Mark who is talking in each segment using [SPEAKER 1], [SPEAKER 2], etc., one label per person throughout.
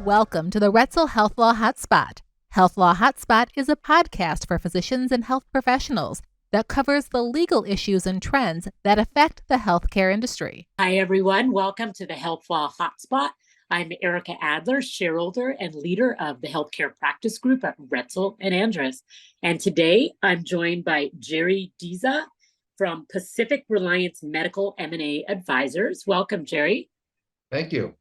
[SPEAKER 1] Welcome to the Retzel Health Law Hotspot. Health Law Hotspot is a podcast for physicians and health professionals that covers the legal issues and trends that affect the healthcare industry.
[SPEAKER 2] Hi, everyone. Welcome to the Health Law Hotspot. I'm Ericka Adler, shareholder and leader of the healthcare practice group at Retzel and Andrus. And today I'm joined by Jerry Diza from Pacific Reliance Medical M&A Advisors. Welcome, Jerry.
[SPEAKER 3] Thank you.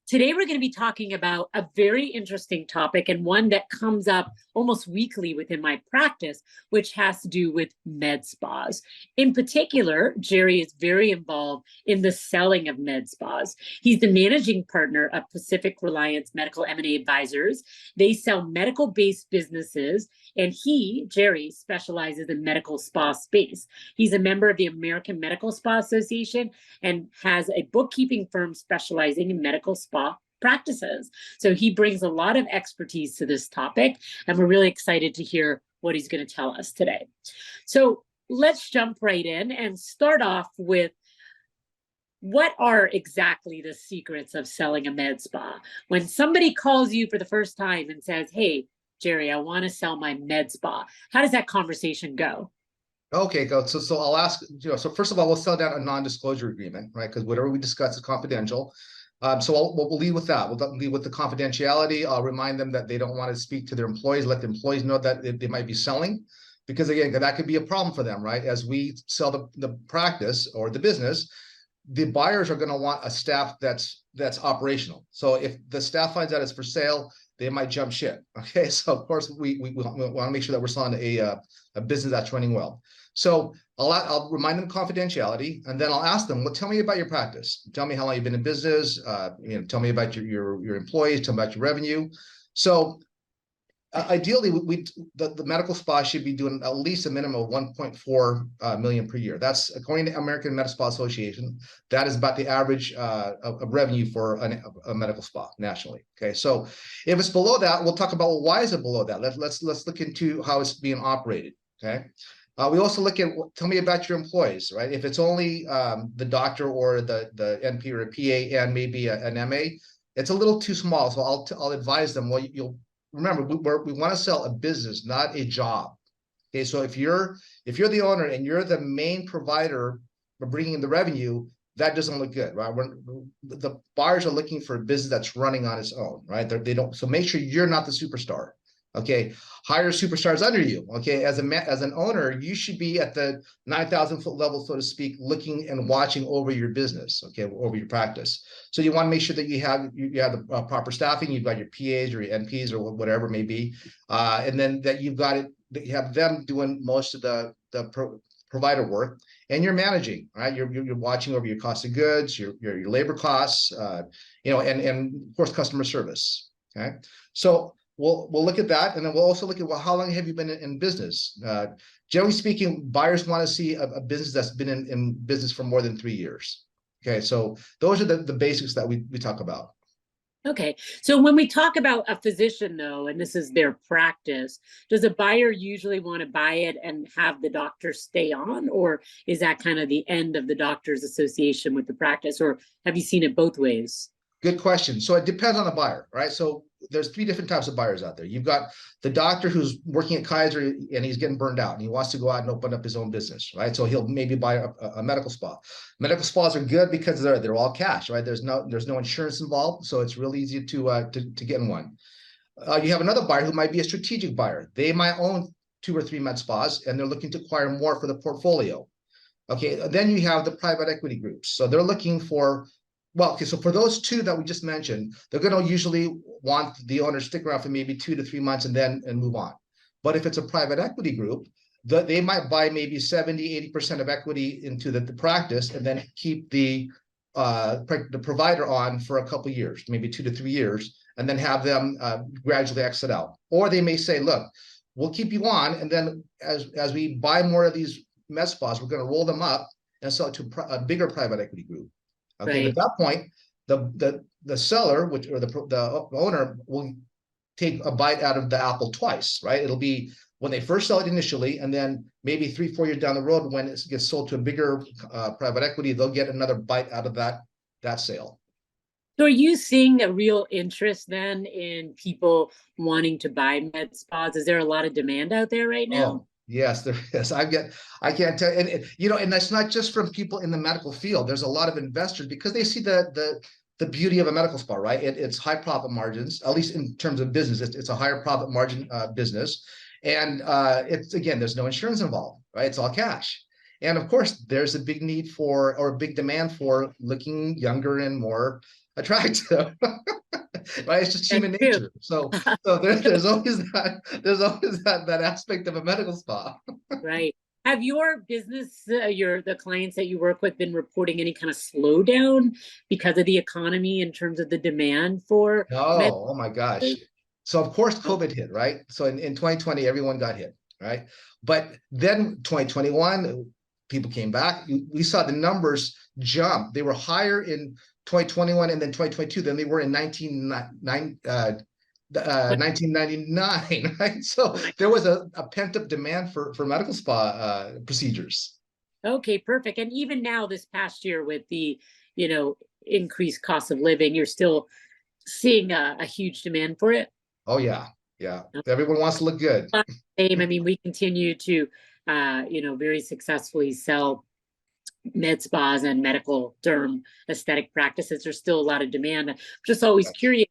[SPEAKER 2] Today, we're going to be talking about a very interesting topic and one that comes up almost weekly within my practice, which has to do with med spas. In particular, Jerry is very involved in the selling of med spas. He's the managing partner of Pacific Reliance Medical M&A Advisors. They sell medical-based businesses, and he, Jerry, specializes in medical spa space. He's a member of the American Medical Spa Association and has a bookkeeping firm specializing in medical spa practices. So he brings a lot of expertise to this topic, and we're really excited to hear what he's going to tell us today. So let's jump right in and start off with what are exactly the secrets of selling a med spa? When somebody calls you for the first time and says, "Hey, Jerry, I want to sell my med spa," how does that conversation go?
[SPEAKER 3] Okay, go. So I'll ask, so first of all, we'll sell down a non-disclosure agreement, right? Because whatever we discuss is confidential. So we'll lead with that. We'll lead with the confidentiality. I'll remind them that they don't want to speak to their employees, let the employees know that they might be selling, because again, that could be a problem for them, right? As we sell the practice or the business, the buyers are going to want a staff that's operational. So if the staff finds out it's for sale, they might jump ship. Okay, so of course we want to make sure that we're selling a business that's running well. So I'll remind them confidentiality, and then I'll ask them, "Well, tell me about your practice. Tell me how long you've been in business. Tell me about your employees. Tell me about your revenue." So ideally, the medical spa should be doing at least a minimum of 1.4 million per year. That's according to American Medical Spa Association. That is about the average of revenue for a medical spa nationally. Okay, so if it's below that, we'll talk about, well, why is it below that? Let's look into how it's being operated. Okay. We also look at, tell me about your employees, right? If it's only the doctor or the NP or a PA and maybe an MA, it's a little too small. So I'll advise them, well, you'll remember, we want to sell a business, not a job. Okay, so if you're the owner and you're the main provider for bringing in the revenue, that doesn't look good, right? The buyers are looking for a business that's running on its own, right? They don't. So make sure you're not the superstar. Okay, hire superstars under you. Okay, as an owner, you should be at the 9,000-foot level, so to speak, looking and watching over your business. Okay, over your practice. So you want to make sure that you have the proper staffing. You've got your PAs or your NPs or whatever it may be, and then that you've got it. That you have them doing most of the provider work, and you're managing. Right, you're watching over your cost of goods, your labor costs, and of course customer service. Okay, so we'll look at that, and then we'll also look at, well, how long have you been in business? Generally speaking, buyers want to see a business that's been in business for more than 3 years. Okay, so those are the basics that we talk about.
[SPEAKER 2] Okay, so when we talk about a physician, though, and this is their practice, does a buyer usually want to buy it and have the doctor stay on, or is that kind of the end of the doctor's association with the practice, or have you seen it both ways?
[SPEAKER 3] Good question. So it depends on the buyer, right? So there's 3 different types of buyers out there. You've got the doctor who's working at Kaiser and he's getting burned out and he wants to go out and open up his own business, right? So he'll maybe buy a medical spa. Medical spas are good because they're all cash, right? There's no insurance involved, so it's really easy to get in one. You have another buyer who might be a strategic buyer. They might own 2 or 3 med spas and they're looking to acquire more for the portfolio. Okay, then you have the private equity groups. So they're looking for, well, okay, so for those 2 that we just mentioned, they're going to usually want the owner to stick around for maybe 2 to 3 months and move on. But if it's a private equity group, they might buy maybe 70–80% of equity into the practice and then keep the provider on for a couple of years, maybe 2 to 3 years, and then have them gradually exit out. Or they may say, look, we'll keep you on, and then as we buy more of these med spas, we're going to roll them up and sell it to a bigger private equity group. Okay, right. At that point, the seller, or the owner, will take a bite out of the apple twice, right? It'll be when they first sell it initially, and then maybe 3–4 years down the road, when it gets sold to a bigger private equity, they'll get another bite out of that sale.
[SPEAKER 2] So are you seeing a real interest then in people wanting to buy med spas? Is there a lot of demand out there right now?
[SPEAKER 3] Oh, yes, there is. I can't tell, and that's not just from people in the medical field. There's a lot of investors because they see the beauty of a medical spa, right? It's high profit margins, at least in terms of business. It's a higher profit margin business, and it's again, there's no insurance involved, right? It's all cash, and of course, there's a big need for or a big demand for looking younger and more attractive. Right? It's just
[SPEAKER 2] That's
[SPEAKER 3] human
[SPEAKER 2] true.
[SPEAKER 3] nature. So there's always that aspect of a medical spa.
[SPEAKER 2] Right. Have your business, the clients that you work with, been reporting any kind of slowdown because of the economy in terms of the demand for med?
[SPEAKER 3] Oh my gosh. So of course COVID hit, right? So in 2020, everyone got hit, right? But then 2021, people came back. We saw the numbers jump. They were higher in 2021 and then 2022 than they were in 1999, right? So there was a pent-up demand for medical spa procedures.
[SPEAKER 2] Okay, perfect. And even now, this past year, with the, you know, increased cost of living, you're still seeing a huge demand for it.
[SPEAKER 3] Oh yeah, yeah. Everyone wants to look good.
[SPEAKER 2] Same. I mean, we continue to, very successfully sell med spas and medical derm aesthetic practices. There's still a lot of demand. I'm just always
[SPEAKER 3] Yes.
[SPEAKER 2] curious,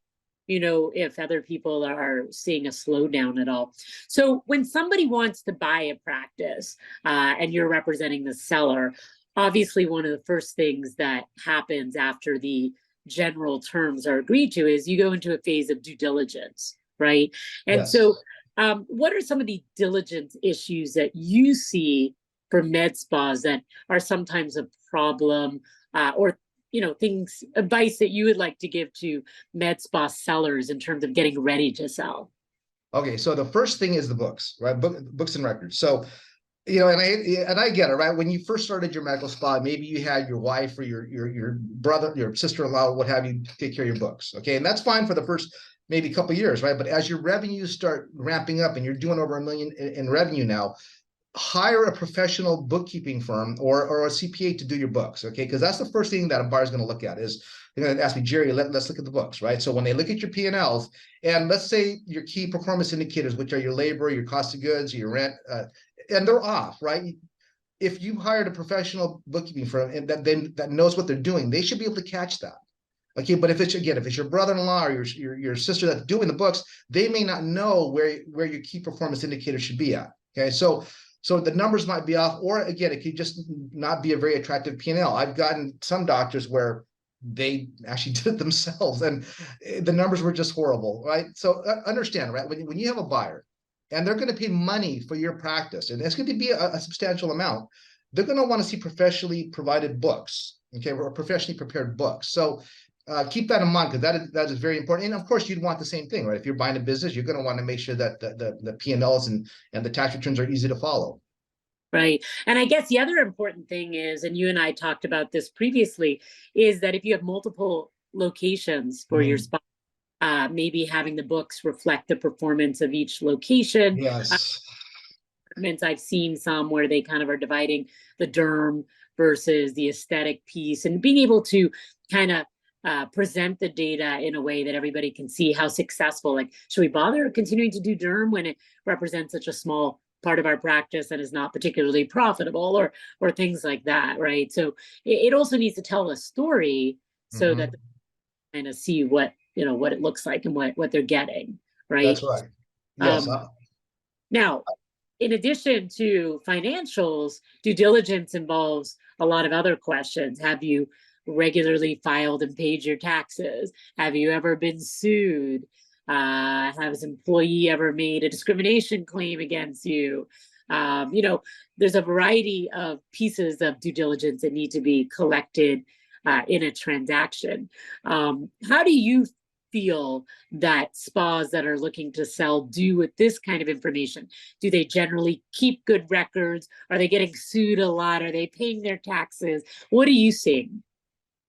[SPEAKER 2] if other people are seeing a slowdown at all. So when somebody wants to buy a practice, and you're representing the seller, obviously one of the first things that happens after the general terms are agreed to is you go into a phase of due diligence, right? And so,
[SPEAKER 3] Yes.
[SPEAKER 2] what are some of the diligence issues that you see for med spas that are sometimes a problem, or things, advice that you would like to give to med spa sellers in terms of getting ready to sell?
[SPEAKER 3] Okay, so the first thing is the books, right? Books and records. So, and I get it, right? When you first started your medical spa, maybe you had your wife or your brother, your sister-in-law, what have you, take care of your books. Okay, and that's fine for the first maybe couple of years, right? But as your revenues start ramping up and you're doing over $1 million in revenue now, hire a professional bookkeeping firm or a CPA to do your books, okay? Because that's the first thing that a buyer is going to look at is they're going to ask me, Jerry, let's look at the books, right? So when they look at your P&Ls, and let's say your key performance indicators, which are your labor, your cost of goods, your rent, and they're off, right? If you hired a professional bookkeeping firm and that knows what they're doing, they should be able to catch that. Okay, but if it's your brother-in-law or your sister that's doing the books, they may not know where your key performance indicators should be at. Okay, so the numbers might be off, or again, it could just not be a very attractive P&L. I've gotten some doctors where they actually did it themselves, and the numbers were just horrible, right? So understand, right? When you have a buyer, and they're going to pay money for your practice, and it's going to be a substantial amount, they're going to want to see professionally provided books, okay, or professionally prepared books. So keep that in mind because that is very important. And of course, you'd want the same thing, right? If you're buying a business, you're going to want to make sure that the P&Ls and the tax returns are easy to follow.
[SPEAKER 2] Right. And I guess the other important thing is, and you and I talked about this previously, is that if you have multiple locations for your spa, maybe having the books reflect the performance of each location.
[SPEAKER 3] Yes.
[SPEAKER 2] I've seen some where they kind of are dividing the derm versus the aesthetic piece and being able to kind of present the data in a way that everybody can see how successful. Like, should we bother continuing to do derm when it represents such a small part of our practice and is not particularly profitable, or things like that, right? So it also needs to tell a story so that they kind of see what it looks like and what they're getting, right?
[SPEAKER 3] That's right. Yes.
[SPEAKER 2] Now, in addition to financials, due diligence involves a lot of other questions. Have you regularly filed and paid your taxes? Have you ever been sued? Has employee ever made a discrimination claim against you? There's a variety of pieces of due diligence that need to be collected in a transaction. How do you feel that spas that are looking to sell do with this kind of information? Do they generally keep good records? Are they getting sued a lot? Are they paying their taxes? What are you seeing?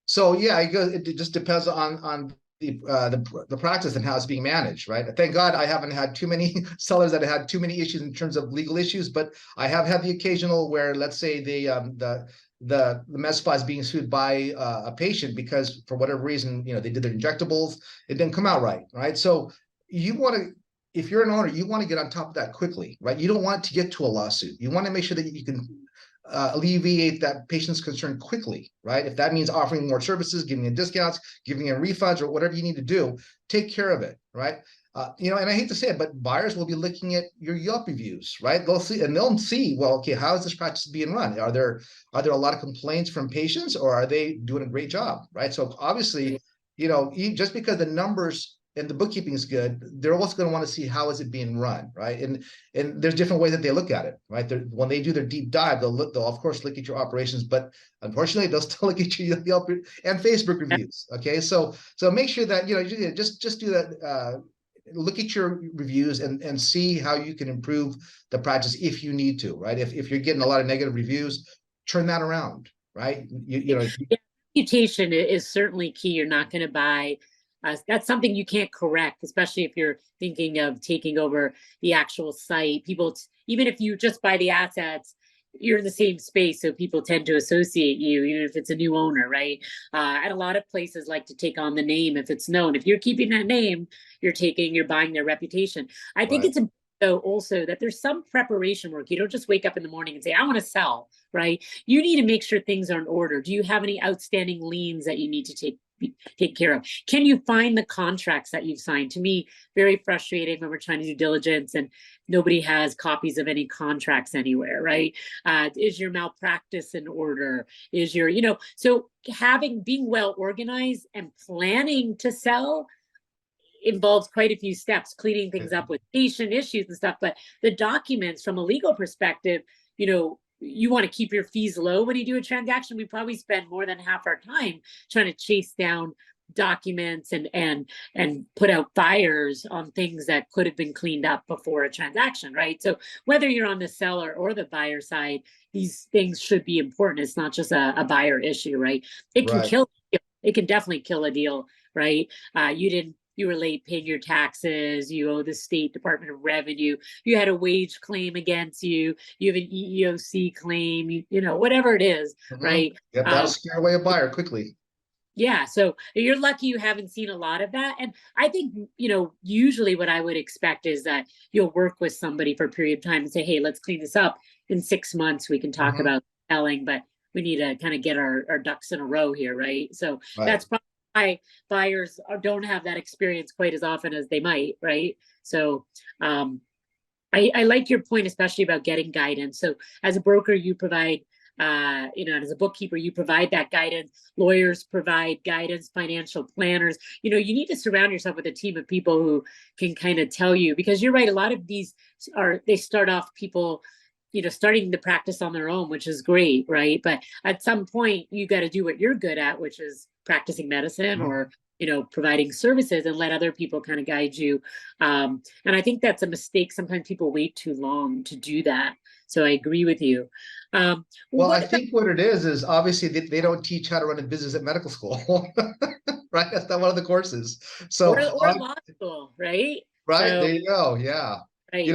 [SPEAKER 3] So yeah, it just depends on the practice and how it's being managed, right? Thank God I haven't had too many sellers that had too many issues in terms of legal issues, but I have had the occasional where, let's say, the med spa is being sued by a patient because for whatever reason, they did their injectables, it didn't come out right? So you want to, if you're an owner, you want to get on top of that quickly, right? You don't want to get to a lawsuit. You want to make sure that you can alleviate that patient's concern quickly, right? If that means offering more services, giving them discounts, giving them refunds, or whatever you need to do, take care of it, right? And I hate to say it, but buyers will be looking at your Yelp reviews, right? They'll see, well, okay, how is this practice being run? Are there a lot of complaints from patients, or are they doing a great job, right? So obviously, just because the numbers and the bookkeeping is good, they're also going to want to see how is it being run, right? And there's different ways that they look at it, right? When they do their deep dive, they'll of course look at your operations, but unfortunately, they'll still look at your Yelp and Facebook reviews. Okay, so make sure that just do that. Look at your reviews and see how you can improve the practice if you need to, right? If you're getting a lot of negative reviews, turn that around, right?
[SPEAKER 2] Reputation is certainly key. You're not going to buy. That's something you can't correct, especially if you're thinking of taking over the actual site. People, even if you just buy the assets, you're in the same space, so people tend to associate you, even if it's a new owner, right? And a lot of places like to take on the name if it's known. If you're keeping that name, you're buying their reputation. I think it's important, though, also that there's some preparation work. You don't just wake up in the morning and say, I want to sell, right? You need to make sure things are in order. Do you have any outstanding liens that you need to take care of? Can you find the contracts that you've signed? To me, very frustrating when we're trying to do diligence and nobody has copies of any contracts anywhere, right? Is your malpractice in order? Is your, so being well organized and planning to sell involves quite a few steps, cleaning things up with patient issues and stuff. But the documents from a legal perspective, you want to keep your fees low when you do a transaction. We probably spend more than half our time trying to chase down documents and put out fires on things that could have been cleaned up before a transaction, right? So whether you're on the seller or the buyer side, these things should be important. It's not just a buyer issue, right? It can definitely kill a deal, right? You were late paying your taxes, you owe the State Department of Revenue, you had a wage claim against you, you have an EEOC claim, whatever it is, right?
[SPEAKER 3] Yeah, that'll scare away a buyer quickly.
[SPEAKER 2] Yeah, so you're lucky you haven't seen a lot of that. And I think, usually what I would expect is that you'll work with somebody for a period of time and say, hey, let's clean this up. In 6 months, we can talk about selling, but we need to kind of get our ducks in a row here, right? So that's probably why buyers don't have that experience quite as often as they might, right? So I like your point, especially about getting guidance. So as a broker, you provide, and as a bookkeeper, you provide that guidance. Lawyers provide guidance, financial planners. You need to surround yourself with a team of people who can kind of tell you, because you're right, a lot of these they start off people starting to practice on their own, which is great, right? But at some point, you got to do what you're good at, which is practicing medicine or, providing services, and let other people kind of guide you. And I think that's a mistake. Sometimes people wait too long to do that. So I agree with you.
[SPEAKER 3] Well, I think what it is obviously they don't teach how to run a business at medical school, right? That's not one of the courses. So
[SPEAKER 2] or law school, right?
[SPEAKER 3] Right, so, there you go. Yeah.
[SPEAKER 2] Right.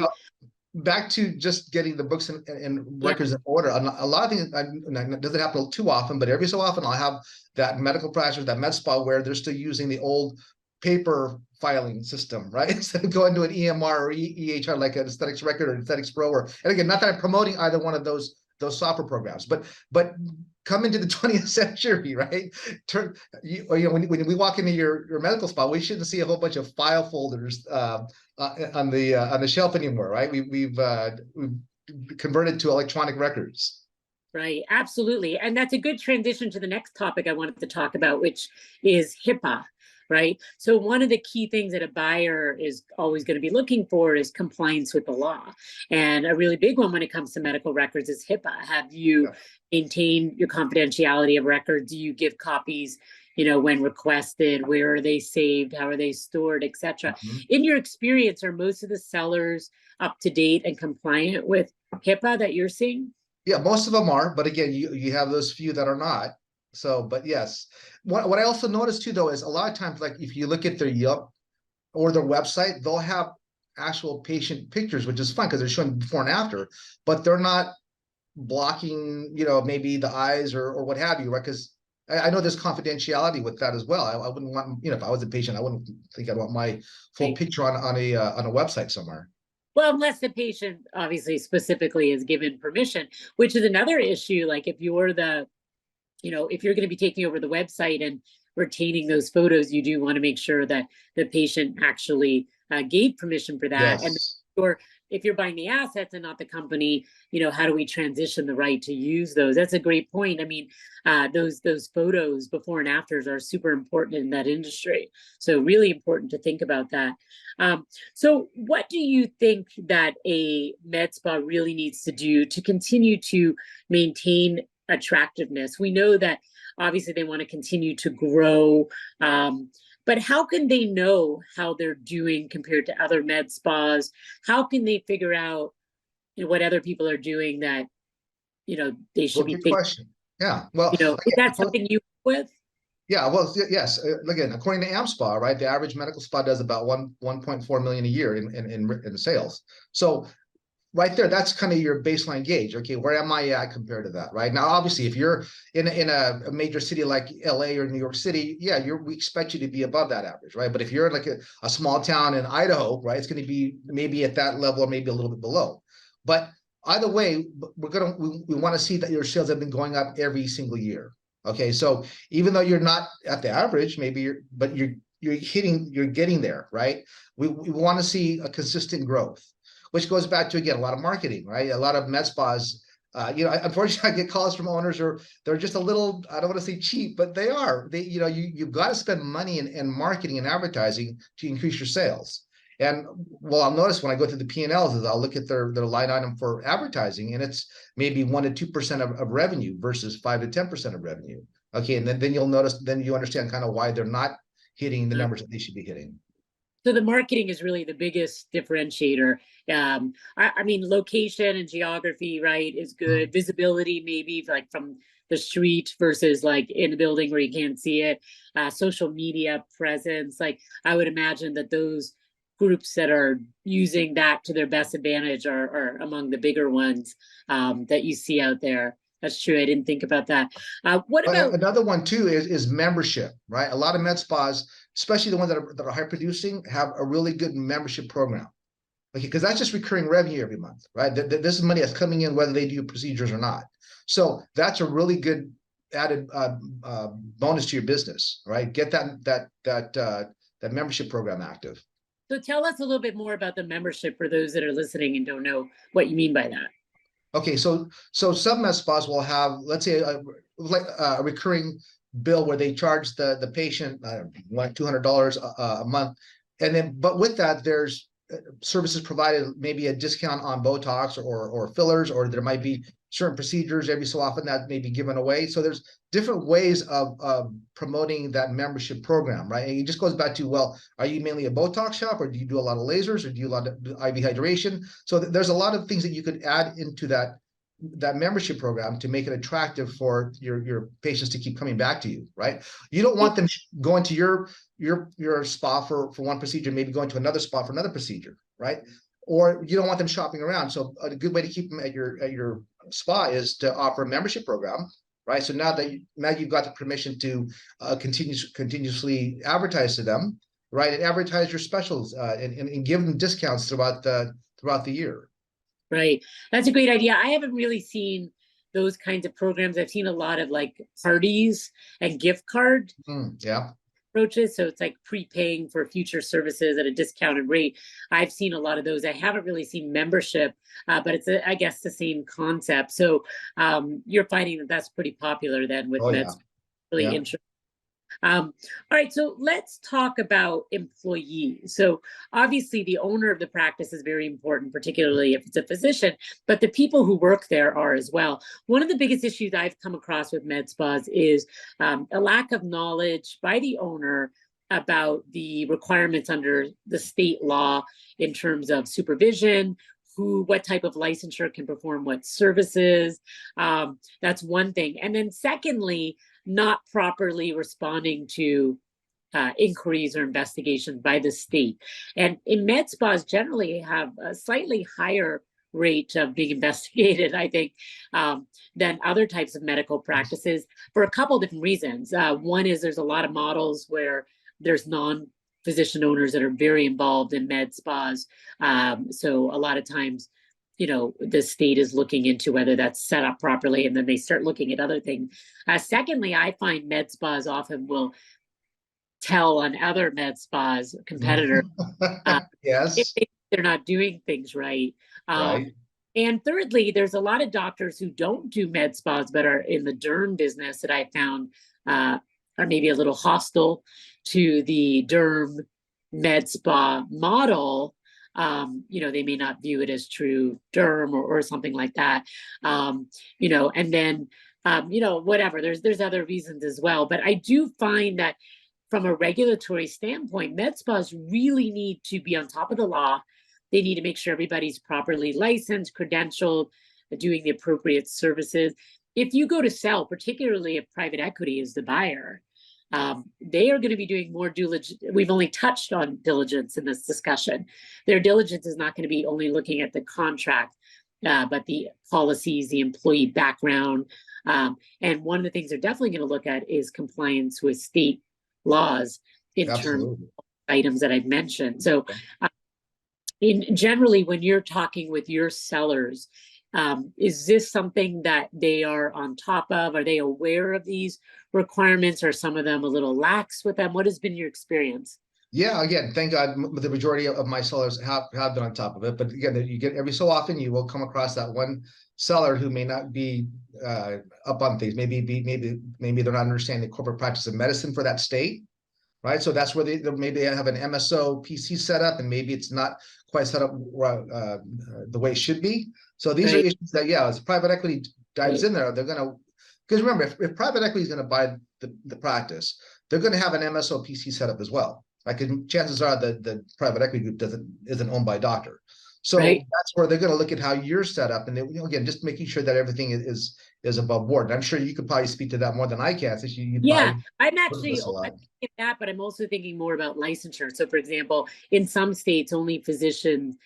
[SPEAKER 3] Back to just getting the books and records in order. A lot of things, it doesn't happen too often, but every so often I'll have that medical practice, that med spa where they're still using the old paper filing system, right? Instead of going to an EMR or EHR, like an Aesthetics Record or Aesthetics Pro, and again, not that I'm promoting either one of those software programs, but come into the 20th century, right? When we walk into your medical spa, we shouldn't see a whole bunch of file folders on the shelf anymore, right? We've converted to electronic records.
[SPEAKER 2] Right, absolutely. And that's a good transition to the next topic I wanted to talk about, which is HIPAA, right? So one of the key things that a buyer is always going to be looking for is compliance with the law. And a really big one when it comes to medical records is HIPAA. Have you maintained your confidentiality of records? Do you give copies, when requested? Where are they saved? How are they stored, etc.? In your experience, are most of the sellers up to date and compliant with HIPAA that you're seeing?
[SPEAKER 3] Yeah, most of them are, but again, you have those few that are not. So, but yes, what I also noticed too, though, is a lot of times, like if you look at their Yelp or their website, they'll have actual patient pictures, which is fun because they're showing before and after, but they're not blocking, maybe the eyes or what have you, right? Because I know there's confidentiality with that as well. I wouldn't want, if I was a patient, I wouldn't think I'd want my full picture on a website somewhere.
[SPEAKER 2] Well, unless the patient obviously specifically is given permission, which is another issue. Like if you're if you're going to be taking over the website and retaining those photos, you do want to make sure that the patient actually gave permission for that. And
[SPEAKER 3] Yes.
[SPEAKER 2] or if you're buying the assets and not the company, how do we transition the right to use those? That's a great point. I mean, those photos before and afters are super important in that industry. So really important to think about that. So what do you think that a med spa really needs to do to continue to maintain attractiveness? We know that obviously they want to continue to grow, but how can they know how they're doing compared to other med spas? How can they figure out what other people are doing that they should be
[SPEAKER 3] Good
[SPEAKER 2] thinking?
[SPEAKER 3] question. Yeah. Well,
[SPEAKER 2] Is that something you work with?
[SPEAKER 3] Yeah, well, yes. Again, according to AmSpa, right, the average medical spa does about 1.4 million a year in sales. So right there, that's kind of your baseline gauge. Okay, where am I at compared to that? Right now, obviously, if you're in a major city like LA or New York City, yeah, we expect you to be above that average, right? But if you're like a small town in Idaho, right, it's going to be maybe at that level or maybe a little bit below. But either way, we want to see that your sales have been going up every single year. Okay, so even though you're not at the average, maybe you're getting there, right? We want to see a consistent growth, which goes back to, again, a lot of marketing, right? A lot of med spas, unfortunately, I get calls from owners, or they're just a little, I don't want to say cheap, but they are. You've got to spend money in marketing and advertising to increase your sales. And well, I'll notice when I go through the P&Ls is I'll look at their line item for advertising, and it's maybe 1 to 2% of revenue versus 5 to 10% of revenue. Okay, and then you'll notice, then you understand kind of why they're not hitting the numbers that they should be hitting.
[SPEAKER 2] So the marketing is really the biggest differentiator. I mean, location and geography, right, is good. Visibility, maybe like from the street versus like in the building where you can't see it. Social media presence, like I would imagine that those groups that are using that to their best advantage are among the bigger ones that you see out there. That's true. I didn't think about that. What about
[SPEAKER 3] another one too is membership, right? A lot of med spas, especially the ones that are high producing, have a really good membership program. Okay, because that's just recurring revenue every month, right? This is money that's coming in whether they do procedures or not. So that's a really good added bonus to your business, right? Get that membership program active.
[SPEAKER 2] So tell us a little bit more about the membership for those that are listening and don't know what you mean by that.
[SPEAKER 3] Okay, so some med spas will have, let's say, a recurring bill where they charge the patient like $200 a month, and then but with that there's services provided, maybe a discount on Botox or fillers, or there might be certain procedures every so often that may be given away. So there's different ways of promoting that membership program, right? And it just goes back to, well, are you mainly a Botox shop, or do you do a lot of lasers, or do you do a lot of IV hydration? So there's a lot of things that you could add into that membership program to make it attractive for your patients to keep coming back to you, right? You don't want them going to your spa for one procedure, maybe going to another spa for another procedure, right? Or you don't want them shopping around. So a good way to keep them at your spa is to offer a membership program, right? So now you've got the permission to continuously advertise to them, right? And advertise your specials and give them discounts throughout the year.
[SPEAKER 2] Right. That's a great idea. I haven't really seen those kinds of programs. I've seen a lot of like parties and gift card approaches. So it's like prepaying for future services at a discounted rate. I've seen a lot of those. I haven't really seen membership, but it's, I guess, the same concept. So you're finding that that's pretty popular then with meds. Really interesting. All right, so let's talk about employees. So obviously the owner of the practice is very important, particularly if it's a physician, but the people who work there are as well. One of the biggest issues I've come across with med spas is a lack of knowledge by the owner about the requirements under the state law in terms of supervision, what type of licensure can perform what services. That's one thing. And then secondly, not properly responding to inquiries or investigations by the state. And in med spas generally have a slightly higher rate of being investigated, I think, than other types of medical practices for a couple different reasons. One is there's a lot of models where there's non-physician owners that are very involved in med spas. So a lot of times, the state is looking into whether that's set up properly, and then they start looking at other things. Secondly, I find med spas often will tell on other med spas competitors
[SPEAKER 3] Yes.
[SPEAKER 2] if they're not doing things right.
[SPEAKER 3] Right.
[SPEAKER 2] And thirdly, there's a lot of doctors who don't do med spas but are in the derm business that I found are maybe a little hostile to the derm med spa model. They may not view it as true derm or something like that. And then whatever. There's other reasons as well. But I do find that from a regulatory standpoint, med spas really need to be on top of the law. They need to make sure everybody's properly licensed, credentialed, doing the appropriate services. If you go to sell, particularly if private equity is the buyer, they are going to be doing more diligence. We've only touched on diligence in this discussion. Their diligence is not going to be only looking at the contract, but the policies, the employee background. And one of the things they're definitely going to look at is compliance with state laws in terms of items that I've mentioned. So generally, when you're talking with your sellers, is this something that they are on top of? Are they aware of these requirements? Or some of them a little lax with them? What has been your experience?
[SPEAKER 3] Yeah, again, thank God the majority of my sellers have been on top of it. But again, you get every so often you will come across that one seller who may not be up on things. Maybe they're not understanding the corporate practice of medicine for that state, right? So that's where maybe they have an MSO PC set up, and maybe it's not quite set up the way it should be. So these are issues that, as private equity dives in there, they're gonna, because remember, if private equity is going to buy the practice, they're going to have an MSO PC set up as well. Like, chances are that the private equity group isn't owned by a doctor. So that's where they're going to look at how you're set up, and they, again, just making sure that everything is above board. And I'm sure you could probably speak to that more than I can. Since
[SPEAKER 2] I'm actually thinking that, but I'm also thinking more about licensure. So, for example, in some states, only physician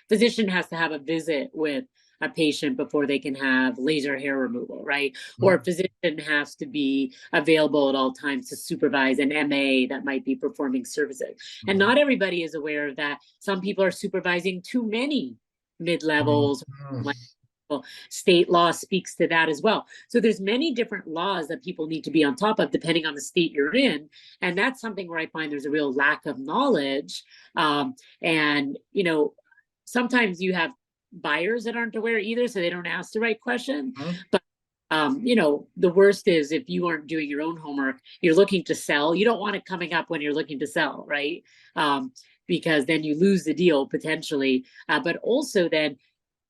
[SPEAKER 2] has to have a visit with a patient before they can have laser hair removal, right? Mm-hmm. Or a physician has to be available at all times to supervise an MA that might be performing services. Mm-hmm. And not everybody is aware of that. Some people are supervising too many mid-levels. Mm-hmm. State law speaks to that as well. So there's many different laws that people need to be on top of depending on the state you're in. And that's something where I find there's a real lack of knowledge. And, sometimes you have buyers that aren't aware either, so they don't ask the right question. Mm-hmm. But the worst is if you aren't doing your own homework, you're looking to sell, you don't want it coming up when you're looking to sell, right? Because then you lose the deal potentially, but also then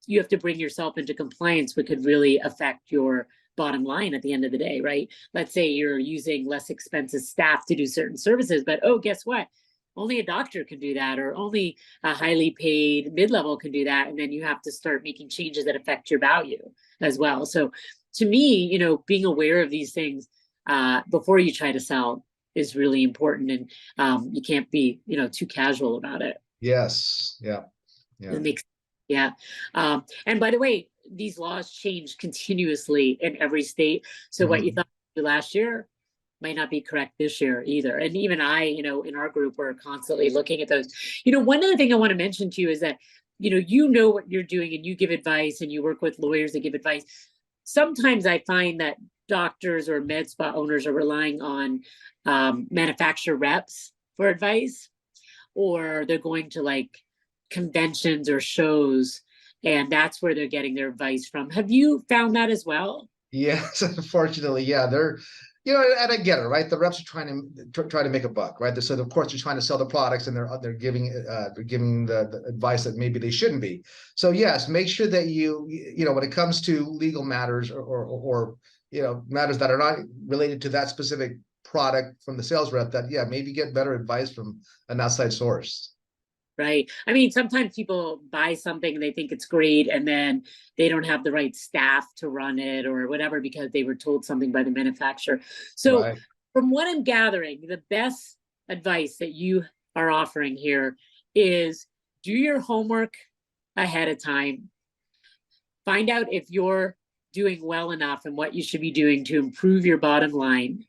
[SPEAKER 2] you have to bring yourself into compliance, which could really affect your bottom line at the end of the day, right? Let's say you're using less expensive staff to do certain services, but guess what? Only a doctor can do that, or only a highly paid mid-level can do that. And then you have to start making changes that affect your value as well. So to me, being aware of these things before you try to sell is really important. And you can't be, too casual about it.
[SPEAKER 3] Yes. Yeah.
[SPEAKER 2] And by the way, these laws change continuously in every state. So what you thought last year might not be correct this year either. And even I, in our group, we're constantly looking at those. One other thing I want to mention to you is that, what you're doing and you give advice and you work with lawyers that give advice. Sometimes I find that doctors or med spa owners are relying on manufacturer reps for advice, or they're going to conventions or shows, and that's where they're getting their advice from. Have you found that as well?
[SPEAKER 3] Yes, unfortunately, yeah. They're, and I get it, right? The reps are trying to make a buck, right? So of course they're trying to sell the products, and they're giving the advice that maybe they shouldn't be. So yes, make sure that when it comes to legal matters or matters that are not related to that specific product from the sales rep, that maybe get better advice from an outside source.
[SPEAKER 2] Right. I mean, sometimes people buy something and they think it's great, and then they don't have the right staff to run it or whatever because they were told something by the manufacturer. So from what I'm gathering, the best advice that you are offering here is do your homework ahead of time. find out if you're doing well enough and what you should be doing to improve your bottom line.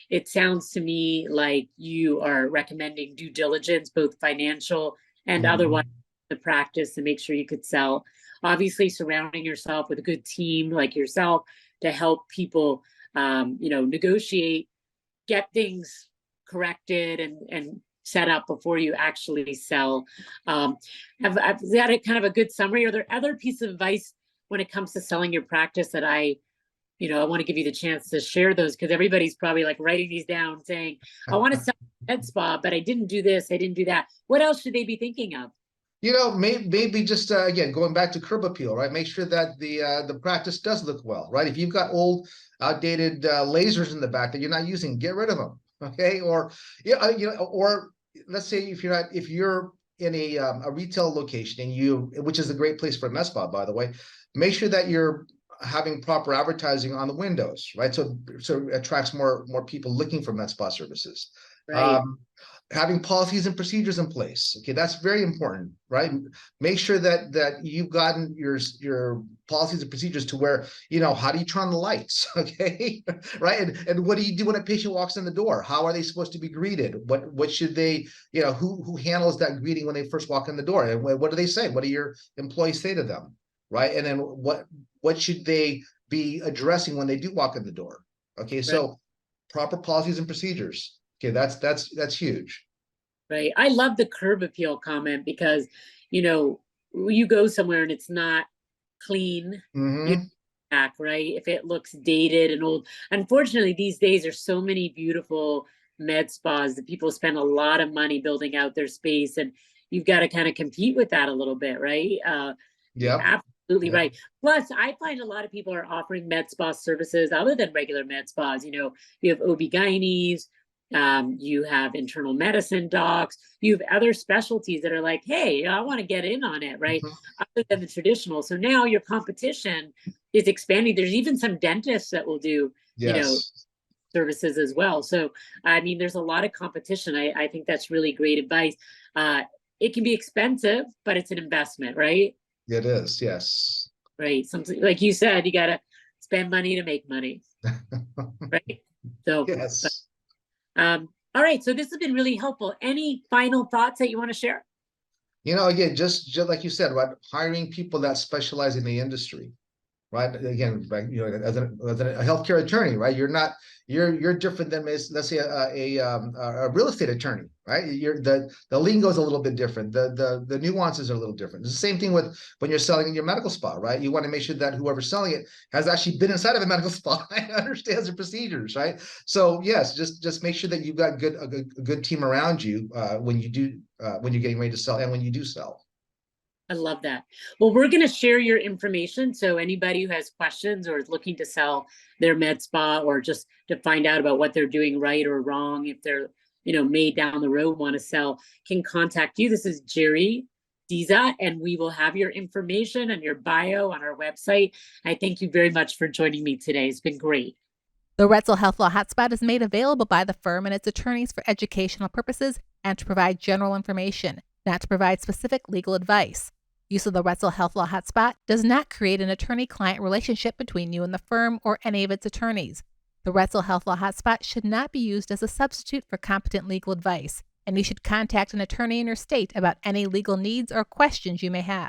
[SPEAKER 2] It sounds to me like you are recommending due diligence, both financial and otherwise, the practice to make sure you could sell. Obviously, surrounding yourself with a good team like yourself to help people, negotiate, get things corrected and set up before you actually sell. Is that a kind of a good summary? Are there other pieces of advice when it comes to selling your practice that I want to give you the chance to share those, because everybody's probably like writing these down saying, I want to sell a med spa, but I didn't do this, I didn't do that. What else should they be thinking of?
[SPEAKER 3] Maybe just again going back to curb appeal, right? Make sure that the practice does look well, right? If you've got old, outdated lasers in the back that you're not using, get rid of them, okay? Or or let's say if you're in a retail location and which is a great place for a med spa, by the way, make sure that you're having proper advertising on the windows, right? So it attracts more people looking for med spa services.
[SPEAKER 2] Right.
[SPEAKER 3] Having policies and procedures in place. Okay, that's very important, right? Make sure that you've gotten your policies and procedures to where, how do you turn on the lights? Okay, right? And what do you do when a patient walks in the door? How are they supposed to be greeted? What should they, who handles that greeting when they first walk in the door? And what do they say? What do your employees say to them? Right? And then what should they be addressing when they do walk in the door? Okay, so proper policies and procedures. Okay, that's huge.
[SPEAKER 2] Right. I love the curb appeal comment because, you go somewhere and it's not clean, back, right? If it looks dated and old. Unfortunately, these days there's so many beautiful med spas that people spend a lot of money building out their space, and you've got to kind of compete with that a little bit, right?
[SPEAKER 3] Yeah.
[SPEAKER 2] Absolutely right. Plus, I find a lot of people are offering med spa services other than regular med spas. You have OB-GYNs, you have internal medicine docs, you have other specialties that are like, hey, I want to get in on it, right? Other than the traditional. So now your competition is expanding. There's even some dentists that will do, services as well. So, I mean, there's a lot of competition. I think that's really great advice. It can be expensive, but it's an investment, right?
[SPEAKER 3] It is, yes.
[SPEAKER 2] Right. Something like you said, you got to spend money to make money. Right. So,
[SPEAKER 3] yes.
[SPEAKER 2] all right. So this has been really helpful. Any final thoughts that you want to share?
[SPEAKER 3] Again, just like you said, right? Hiring people that specialize in the industry, right? Again, right, as a healthcare attorney, right? You're different than, let's say, a real estate attorney, right? The lingo is a little bit different. The nuances are a little different. It's the same thing with when you're selling your medical spa, right? You want to make sure that whoever's selling it has actually been inside of a medical spa and understands the procedures, right? So yes, just make sure that you've got a good team around you when you're getting ready to sell and when you do sell.
[SPEAKER 2] I love that. Well, we're going to share your information. So anybody who has questions or is looking to sell their med spa or just to find out about what they're doing right or wrong, if they're, may down the road want to sell, can contact you. This is Jerry Diza, and we will have your information and your bio on our website. I thank you very much for joining me today. It's been great.
[SPEAKER 1] The Retzel Health Law Hotspot is made available by the firm and its attorneys for educational purposes and to provide general information, not to provide specific legal advice. Use of the Retzel Health Law Hotspot does not create an attorney-client relationship between you and the firm or any of its attorneys. The Retzel Health Law Hotspot should not be used as a substitute for competent legal advice, and you should contact an attorney in your state about any legal needs or questions you may have.